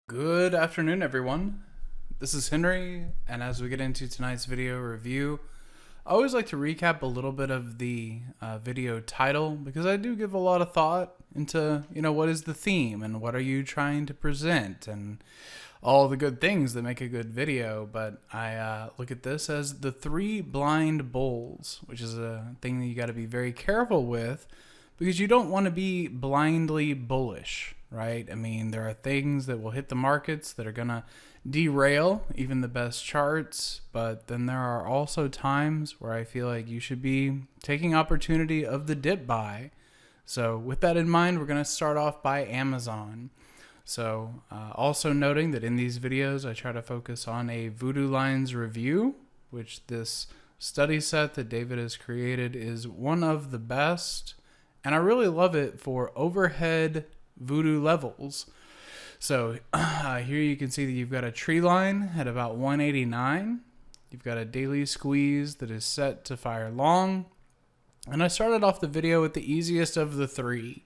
Good afternoon, everyone. This is Henry, and as we get into tonight's video review, I always like to recap a little bit of the video title because I do give a lot of thought into, what is the theme and what are you trying to present and all the good things that make a good video. But I look at this as the three blind bulls, which is a thing that you got to be very careful with because you don't want to be blindly bullish, right? I mean, there are things that will hit the markets that are going to derail even the best charts, but then there are also times where I feel like you should be taking opportunity of the dip buy. So with that in mind, we're going to start off by Amazon. So also noting that in these videos, I try to focus on a Voodoo Lines review, which this study set that David has created is one of the best. And I really love it for overhead voodoo levels. So here you can see that you've got a tree line at about 189. You've got a daily squeeze that is set to fire long. And I started off the video with the easiest of the three.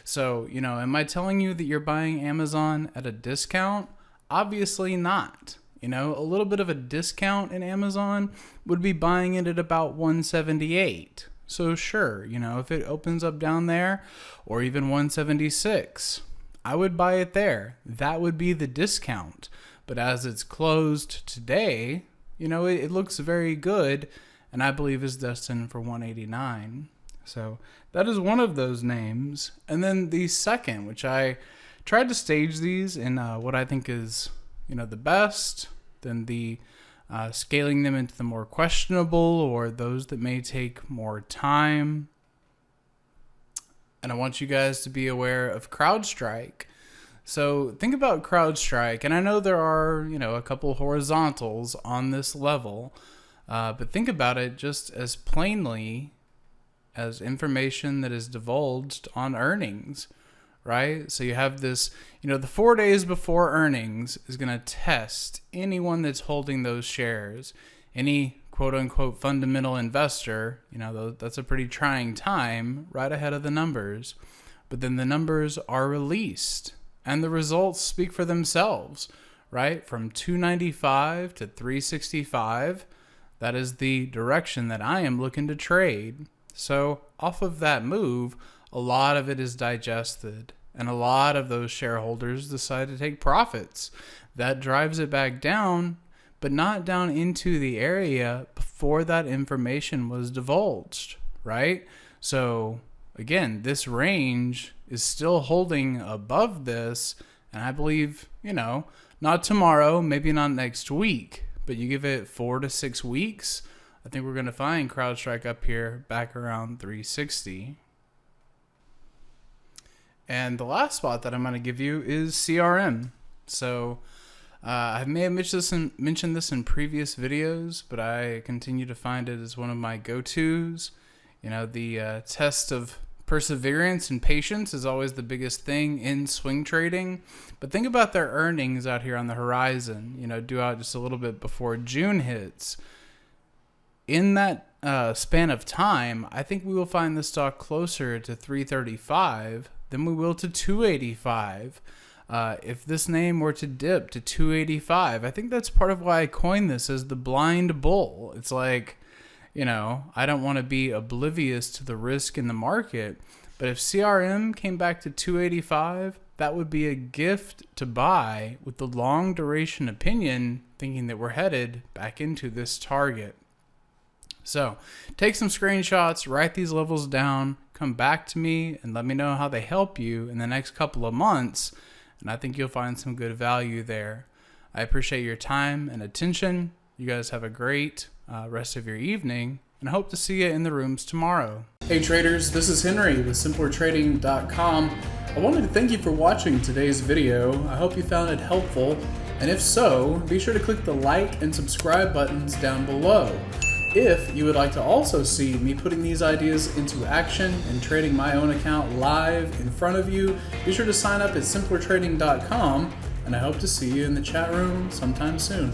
So, am I telling you that you're buying Amazon at a discount? Obviously not. A little bit of a discount in Amazon would be buying it at about 178. So sure, if it opens up down there or even 176, I would buy it there. That would be the discount. But as it's closed today, it looks very good and I believe is destined for 189. So that is one of those names. And then the second, which I tried to stage these in what I think is, the best, then the scaling them into the more questionable or those that may take more time. And I want you guys to be aware of CrowdStrike. So think about CrowdStrike, and I know there are, a couple horizontals on this level, but think about it just as plainly as information that is divulged on earnings, right? So you have this, the 4 days before earnings is going to test anyone that's holding those shares. Any quote unquote fundamental investor, that's a pretty trying time right ahead of the numbers. But then the numbers are released and the results speak for themselves, right? From 295 to 365, that is the direction that I am looking to trade. So off of that move, a lot of it is digested and a lot of those shareholders decide to take profits. That drives it back down, but not down into the area before that information was divulged, right? So again, this range is still holding above this, and I believe, not tomorrow, maybe not next week, but you give it 4 to 6 weeks, I think we're going to find CrowdStrike up here back around 360. And the last spot that I'm going to give you is CRM. So I may have mentioned this in previous videos, but I continue to find it as one of my go-tos. The test of perseverance and patience is always the biggest thing in swing trading. But think about their earnings out here on the horizon, due out just a little bit before June hits. In that span of time, I think we will find the stock closer to 335 than we will to 285. If this name were to dip to 285, I think that's part of why I coined this as the blind bull. It's like, I don't want to be oblivious to the risk in the market, but if CRM came back to 285, that would be a gift to buy with the long duration opinion, thinking that we're headed back into this target. So take some screenshots, write these levels down, come back to me and let me know how they help you in the next couple of months. And I think you'll find some good value there. I appreciate your time and attention. You guys have a great rest of your evening, and I hope to see you in the rooms tomorrow. Hey traders, this is Henry with simplertrading.com. I wanted to thank you for watching today's video. I hope you found it helpful. And if so, be sure to click the like and subscribe buttons down below. If you would like to also see me putting these ideas into action and trading my own account live in front of you, be sure to sign up at simplertrading.com, and I hope to see you in the chat room sometime soon.